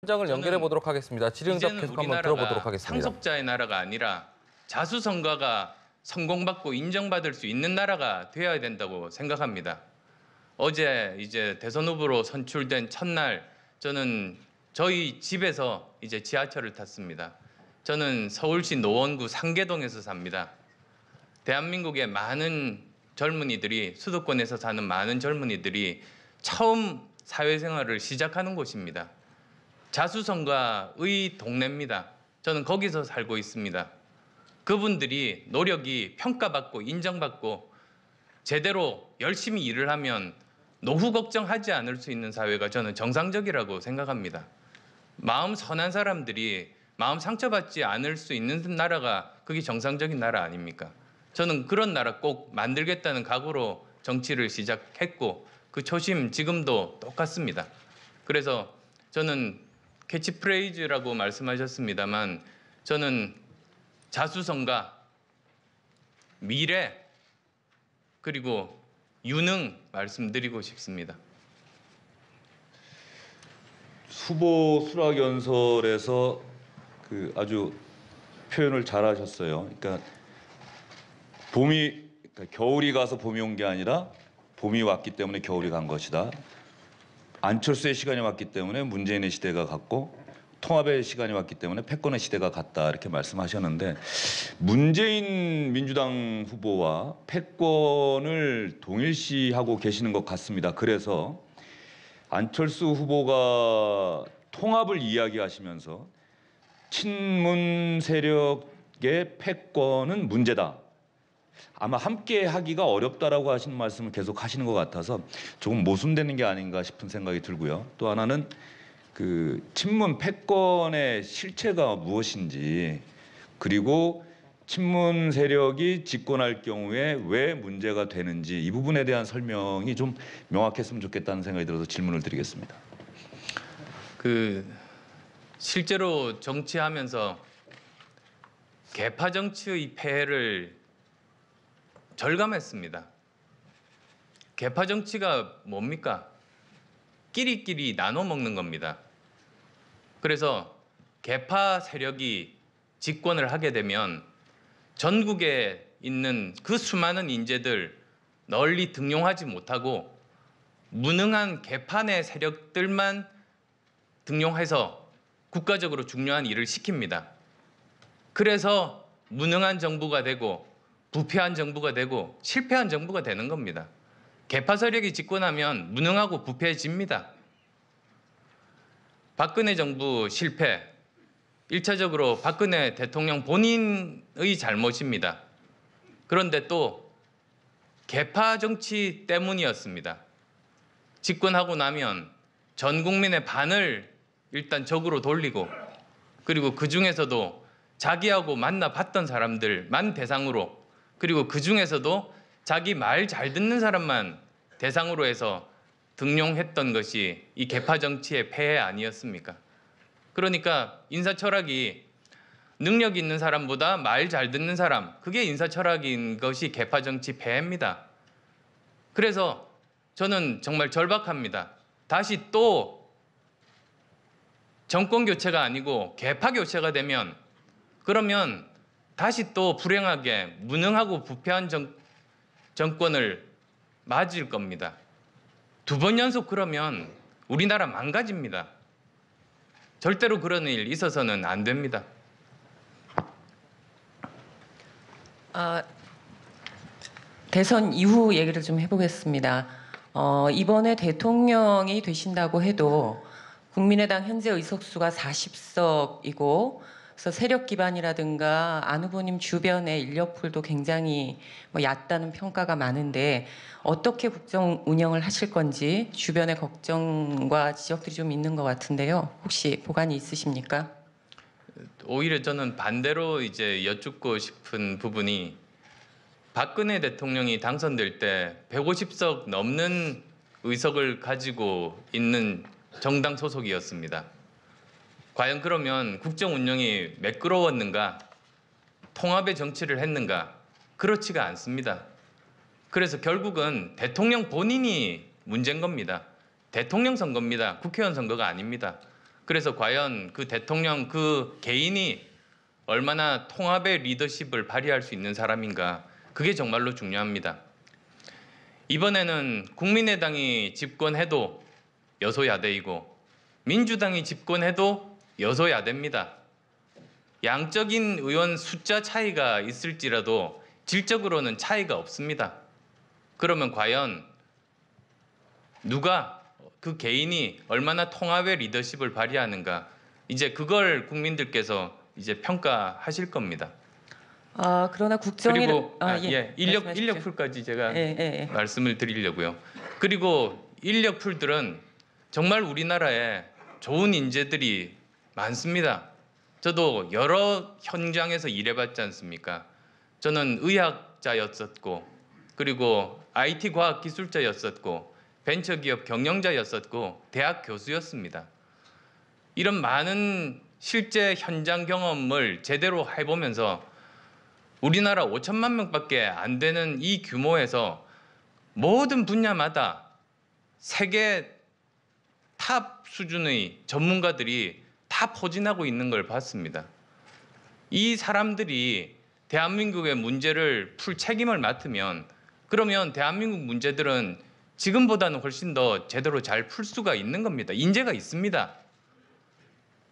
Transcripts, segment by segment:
장을 연결해 보도록 하겠습니다. 질의응답 계속 한번 들어보도록 하겠습니다. 상속자의 나라가 아니라 자수성가가 성공받고 인정받을 수 있는 나라가 되어야 된다고 생각합니다. 어제 이제 대선 후보로 선출된 첫날 저는 저희 집에서 이제 지하철을 탔습니다. 저는 서울시 노원구 상계동에서 삽니다. 대한민국의 많은 젊은이들이, 수도권에서 사는 많은 젊은이들이 처음 사회생활을 시작하는 곳입니다. 자수성가의 동네입니다. 저는 거기서 살고 있습니다. 그분들이 노력이 평가받고 인정받고 제대로 열심히 일을 하면 노후 걱정하지 않을 수 있는 사회가 저는 정상적이라고 생각합니다. 마음 선한 사람들이 마음 상처받지 않을 수 있는 나라가 그게 정상적인 나라 아닙니까? 저는 그런 나라 꼭 만들겠다는 각오로 정치를 시작했고 그 초심 지금도 똑같습니다. 그래서 저는 캐치프레이즈라고 말씀하셨습니다만 저는 자수성가, 미래, 그리고 유능 말씀드리고 싶습니다. 후보 수락연설에서 아주 표현을 잘하셨어요. 그러니까 겨울이 가서 봄이 온 게 아니라 봄이 왔기 때문에 겨울이 간 것이다. 안철수의 시간이 왔기 때문에 문재인의 시대가 갔고 통합의 시간이 왔기 때문에 패권의 시대가 갔다 이렇게 말씀하셨는데 문재인 민주당 후보와 패권을 동일시하고 계시는 것 같습니다. 그래서 안철수 후보가 통합을 이야기하시면서 친문 세력의 패권은 문제다. 아마 함께 하기가 어렵다라고 하시는 말씀을 계속 하시는 것 같아서 조금 모순되는 게 아닌가 싶은 생각이 들고요. 또 하나는 친문 패권의 실체가 무엇인지 그리고 친문 세력이 집권할 경우에 왜 문제가 되는지 이 부분에 대한 설명이 좀 명확했으면 좋겠다는 생각이 들어서 질문을 드리겠습니다. 실제로 정치하면서 계파 정치의 폐해를 절감했습니다. 계파 정치가 뭡니까? 끼리끼리 나눠 먹는 겁니다. 그래서 계파 세력이 집권을 하게 되면 전국에 있는 그 수많은 인재들 널리 등용하지 못하고 무능한 계파 내 세력들만 등용해서 국가적으로 중요한 일을 시킵니다. 그래서 무능한 정부가 되고 부패한 정부가 되고 실패한 정부가 되는 겁니다. 계파 세력이 집권하면 무능하고 부패해집니다. 박근혜 정부 실패, 1차적으로 박근혜 대통령 본인의 잘못입니다. 그런데 또 계파 정치 때문이었습니다. 집권하고 나면 전 국민의 반을 일단 적으로 돌리고 그리고 그중에서도 자기하고 만나봤던 사람들만 대상으로 그리고 그중에서도 자기 말 잘 듣는 사람만 대상으로 해서 등용했던 것이 이 계파 정치의 폐해 아니었습니까? 그러니까 인사 철학이 능력 있는 사람보다 말 잘 듣는 사람, 그게 인사 철학인 것이 계파 정치 폐해입니다. 그래서 저는 정말 절박합니다. 다시 또 정권 교체가 아니고 계파 교체가 되면 그러면 다시 또 불행하게 무능하고 부패한 정권을 맞을 겁니다. 2번 연속 그러면 우리나라 망가집니다. 절대로 그런 일 있어서는 안 됩니다. 대선 이후 얘기를 좀 해보겠습니다. 이번에 대통령이 되신다고 해도 국민의당 현재 의석수가 40석이고 그래서 세력 기반이라든가 안 후보님 주변의 인력풀도 굉장히 얕다는 평가가 많은데 어떻게 국정 운영을 하실 건지 주변의 걱정과 지적들이 좀 있는 것 같은데요. 혹시 보관이 있으십니까? 오히려 저는 반대로 이제 여쭙고 싶은 부분이 박근혜 대통령이 당선될 때 150석 넘는 의석을 가지고 있는 정당 소속이었습니다. 과연 그러면 국정 운영이 매끄러웠는가? 통합의 정치를 했는가? 그렇지가 않습니다. 그래서 결국은 대통령 본인이 문제인 겁니다. 대통령 선거입니다. 국회의원 선거가 아닙니다. 그래서 과연 그 대통령 그 개인이 얼마나 통합의 리더십을 발휘할 수 있는 사람인가, 그게 정말로 중요합니다. 이번에는 국민의당이 집권해도 여소야대이고 민주당이 집권해도 여소야대입니다. 양적인 의원 숫자 차이가 있을지라도 질적으로는 차이가 없습니다. 그러면 과연 누가 그 개인이 얼마나 통합의 리더십을 발휘하는가, 이제 그걸 국민들께서 이제 평가하실 겁니다. 그러나 국정이 그리고 인력 풀까지 제가 말씀을 드리려고요. 그리고 인력 풀들은 정말 우리나라에 좋은 인재들이 많습니다. 저도 여러 현장에서 일해봤지 않습니까? 저는 의학자였었고, 그리고 IT 과학 기술자였었고, 벤처기업 경영자였었고, 대학 교수였습니다. 이런 많은 실제 현장 경험을 제대로 해보면서 우리나라 5천만 명밖에 안 되는 이 규모에서 모든 분야마다 세계 탑 수준의 전문가들이 다 포진하고 있는 걸 봤습니다. 이 사람들이 대한민국의 문제를 풀 책임을 맡으면, 그러면 대한민국 문제들은 지금보다는 훨씬 더 제대로 잘 풀 수가 있는 겁니다. 인재가 있습니다.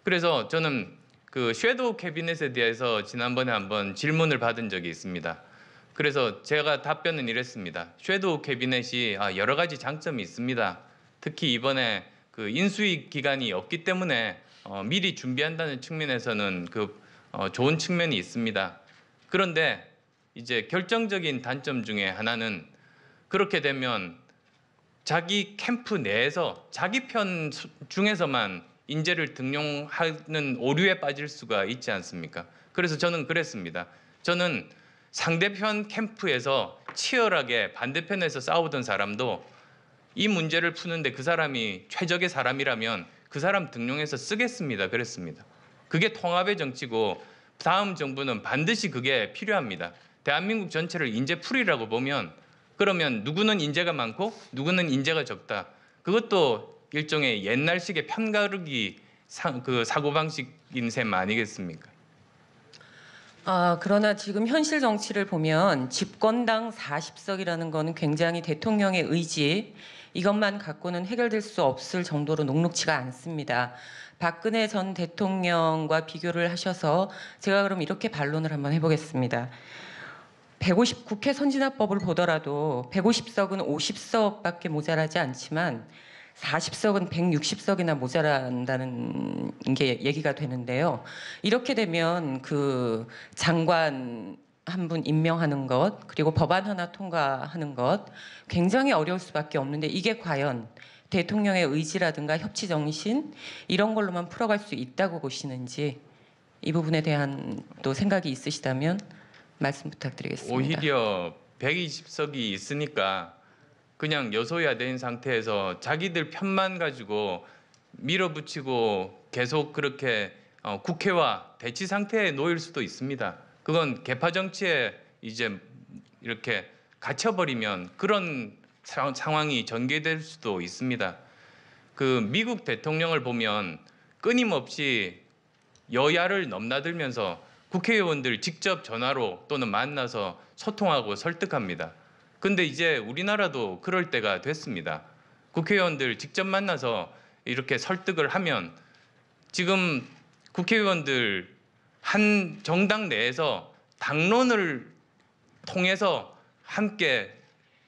그래서 저는 그 섀도우 캐비넷에 대해서 지난번에 한번 질문을 받은 적이 있습니다. 그래서 제가 답변은 이랬습니다. 섀도우 캐비넷이 여러 가지 장점이 있습니다. 특히 이번에 그 인수위 기간이 없기 때문에 미리 준비한다는 측면에서는 좋은 측면이 있습니다. 그런데 이제 결정적인 단점 중에 하나는, 그렇게 되면 자기 캠프 내에서 자기 편 중에서만 인재를 등용하는 오류에 빠질 수가 있지 않습니까? 그래서 저는 그랬습니다. 저는 상대편 캠프에서 치열하게 반대편에서 싸우던 사람도 이 문제를 푸는데 그 사람이 최적의 사람이라면 그 사람 등용해서 쓰겠습니다. 그랬습니다. 그게 통합의 정치고 다음 정부는 반드시 그게 필요합니다. 대한민국 전체를 인재풀이라고 보면, 그러면 누구는 인재가 많고 누구는 인재가 적다. 그것도 일종의 옛날식의 편가르기 사고방식인 셈 아니겠습니까? 그러나 지금 현실 정치를 보면 집권당 40석이라는 거는 굉장히 대통령의 의지, 이것만 갖고는 해결될 수 없을 정도로 녹록지가 않습니다. 박근혜 전 대통령과 비교를 하셔서 제가 그럼 이렇게 반론을 한번 해보겠습니다. 150 국회 선진화법을 보더라도 150석은 50석밖에 모자라지 않지만 40석은 160석이나 모자란다는 게 얘기가 되는데요. 이렇게 되면 그 장관 한 분 임명하는 것, 그리고 법안 하나 통과하는 것 굉장히 어려울 수밖에 없는데, 이게 과연 대통령의 의지라든가 협치 정신 이런 걸로만 풀어갈 수 있다고 보시는지, 이 부분에 대한 또 생각이 있으시다면 말씀 부탁드리겠습니다. 오히려 120석이 있으니까 그냥 여소야대인 상태에서 자기들 편만 가지고 밀어붙이고 계속 그렇게 국회와 대치 상태에 놓일 수도 있습니다. 그건 개파 정치에 이제 이렇게 갇혀버리면 그런 상황이 전개될 수도 있습니다. 그 미국 대통령을 보면 끊임없이 여야를 넘나들면서 국회의원들 직접 전화로 또는 만나서 소통하고 설득합니다. 근데 이제 우리나라도 그럴 때가 됐습니다. 국회의원들 직접 만나서 이렇게 설득을 하면, 지금 국회의원들 한 정당 내에서 당론을 통해서 함께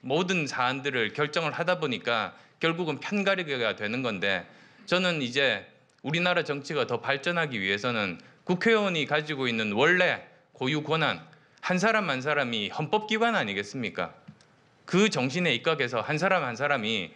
모든 사안들을 결정을 하다 보니까 결국은 편가르기가 되는 건데, 저는 이제 우리나라 정치가 더 발전하기 위해서는 국회의원이 가지고 있는 원래 고유 권한, 한 사람 한 사람이 헌법기관 아니겠습니까? 그 정신에 입각해서 한 사람 한 사람이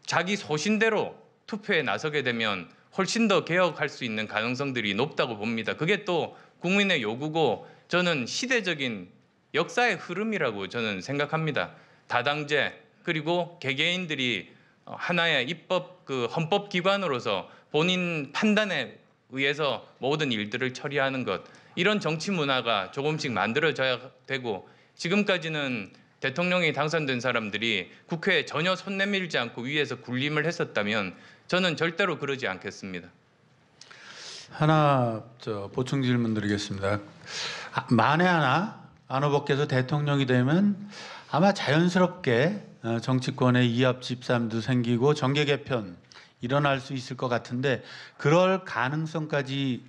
자기 소신대로 투표에 나서게 되면 훨씬 더 개혁할 수 있는 가능성들이 높다고 봅니다. 그게 또 국민의 요구고, 저는 시대적인 역사의 흐름이라고 저는 생각합니다. 다당제, 그리고 개개인들이 하나의 입법 헌법기관으로서 본인 판단에 의해서 모든 일들을 처리하는 것, 이런 정치 문화가 조금씩 만들어져야 되고, 지금까지는 대통령이 당선된 사람들이 국회에 전혀 손 내밀지 않고 위에서 군림을 했었다면 저는 절대로 그러지 않겠습니다. 하나 보충 질문 드리겠습니다. 만에 하나 안 후보께서 대통령이 되면 아마 자연스럽게 정치권의 이합 집산도 생기고 정계 개편 일어날 수 있을 것 같은데 그럴 가능성까지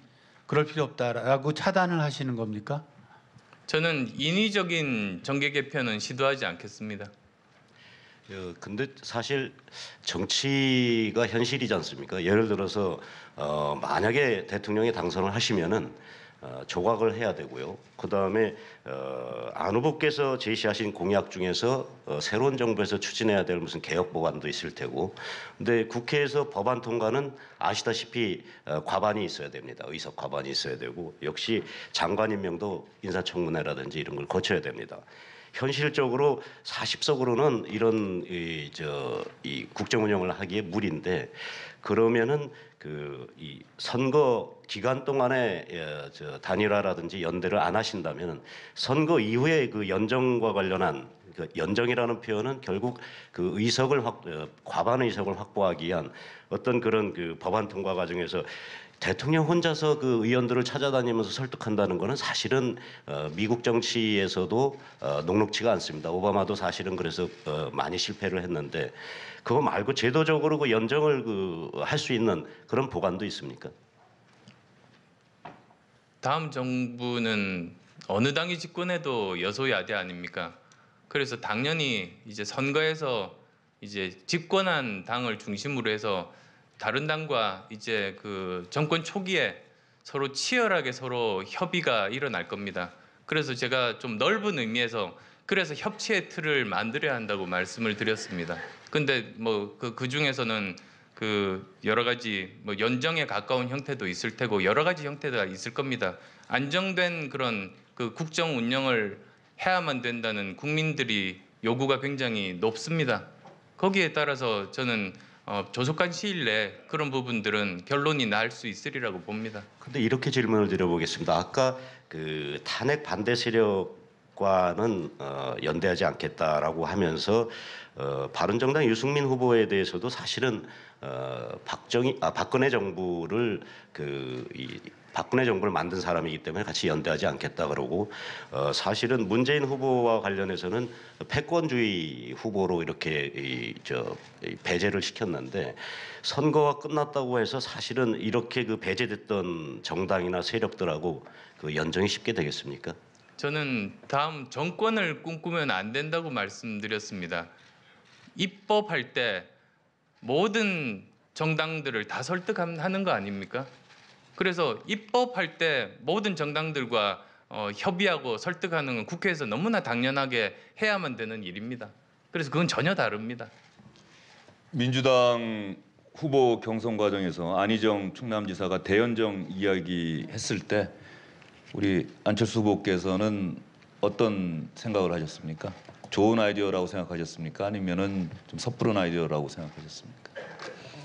그럴 필요 없다라고 차단을 하시는 겁니까? 저는 인위적인 정계 개편은 시도하지 않겠습니다. 근데 사실 정치가 현실이지 않습니까? 예를 들어서 만약에 대통령이 당선을 하시면은 조각을 해야 되고요. 그다음에 안 후보께서 제시하신 공약 중에서 새로운 정부에서 추진해야 될 무슨 개혁 법안도 있을 테고, 근데 국회에서 법안 통과는 아시다시피 과반이 있어야 됩니다. 의석 과반이 있어야 되고, 역시 장관 임명도 인사청문회라든지 이런 걸 거쳐야 됩니다. 현실적으로 40석으로는 이런 이 국정 운영을 하기에 무리인데, 그러면은 이 선거 기간 동안에 단일화라든지 연대를 안 하신다면 선거 이후에 그 연정과 관련한 연정이라는 표현은 결국 그 의석을 과반 의석을 확보하기 위한 어떤 그런 그 법안 통과 과정에서 대통령 혼자서 그 의원들을 찾아다니면서 설득한다는 것은 사실은 미국 정치에서도 녹록지가 않습니다. 오바마도 사실은 그래서 많이 실패를 했는데, 그거 말고 제도적으로 그 연정을 할 수 있는 그런 보관도 있습니까? 다음 정부는 어느 당이 집권해도 여소야대 아닙니까? 그래서 당연히 이제 선거에서 이제 집권한 당을 중심으로 해서 다른 당과 이제 그 정권 초기에 서로 치열하게 서로 협의가 일어날 겁니다. 그래서 제가 좀 넓은 의미에서 그래서 협치의 틀을 만들어야 한다고 말씀을 드렸습니다. 근데 뭐 그 중에서는 그 여러 가지 뭐 연정에 가까운 형태도 있을 테고 여러 가지 형태가 있을 겁니다. 안정된 그런 그 국정 운영을 해야만 된다는 국민들이 요구가 굉장히 높습니다. 거기에 따라서 저는 조속한 시일 내에 그런 부분들은 결론이 날 수 있으리라고 봅니다. 근데 이렇게 질문을 드려보겠습니다. 아까 그 탄핵 반대 세력과는 연대하지 않겠다라고 하면서 바른정당 유승민 후보에 대해서도 사실은 박근혜 정부를 박근혜 정부를 만든 사람이기 때문에 같이 연대하지 않겠다 그러고, 사실은 문재인 후보와 관련해서는 패권주의 후보로 이렇게 배제를 시켰는데, 선거가 끝났다고 해서 사실은 이렇게 그 배제됐던 정당이나 세력들하고 그 연정이 쉽게 되겠습니까? 저는 다음 정권을 꿈꾸면 안 된다고 말씀드렸습니다. 입법할 때 모든 정당들을 다 설득하는 거 아닙니까? 그래서 입법할 때 모든 정당들과 협의하고 설득하는 건 국회에서 너무나 당연하게 해야만 되는 일입니다. 그래서 그건 전혀 다릅니다. 민주당 후보 경선 과정에서 안희정 충남지사가 대연정 이야기했을 때 우리 안철수 후보께서는 어떤 생각을 하셨습니까? 좋은 아이디어라고 생각하셨습니까? 아니면은 좀 섣부른 아이디어라고 생각하셨습니까?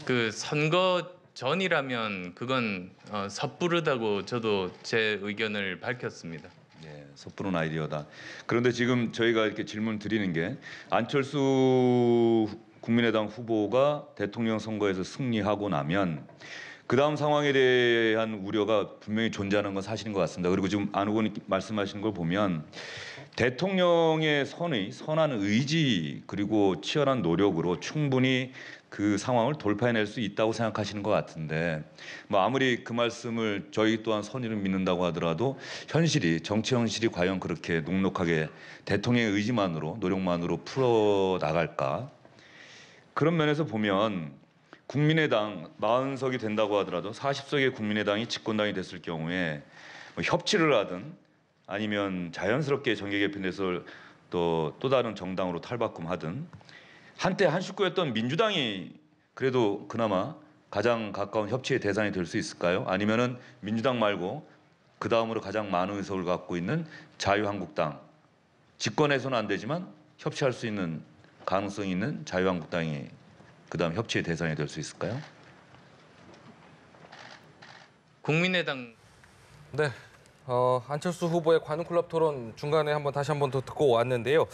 그 선거 전이라면 그건 섣부르다고 저도 제 의견을 밝혔습니다. 예, 섣부른 아이디어다. 그런데 지금 저희가 이렇게 질문 드리는 게 안철수 국민의당 후보가 대통령 선거에서 승리하고 나면 그 다음 상황에 대한 우려가 분명히 존재하는 건 사실인 것 같습니다. 그리고 지금 안 후보님 말씀하시는 걸 보면 대통령의 선한 의지 그리고 치열한 노력으로 충분히 그 상황을 돌파해낼 수 있다고 생각하시는 것 같은데, 뭐 아무리 그 말씀을 저희 또한 선의를 믿는다고 하더라도 정치 현실이 과연 그렇게 녹록하게 대통령의 의지만으로 노력만으로 풀어 나갈까? 그런 면에서 보면 국민의당 40석이 된다고 하더라도 40석의 국민의당이 집권당이 됐을 경우에 뭐 협치를 하든 아니면 자연스럽게 정계 개편돼서 또 다른 정당으로 탈바꿈하든, 한때 한 식구였던 민주당이 그래도 그나마 가장 가까운 협치의 대상이 될 수 있을까요? 아니면은 민주당 말고 그 다음으로 가장 많은 의석을 갖고 있는 자유한국당, 집권해서는 안 되지만 협치할 수 있는 가능성이 있는 자유한국당이 그다음 협치의 대상이 될 수 있을까요? 국민의당 네. 안철수 후보의 관훈 클럽 토론 중간에 다시 한번 더 듣고 왔는데요.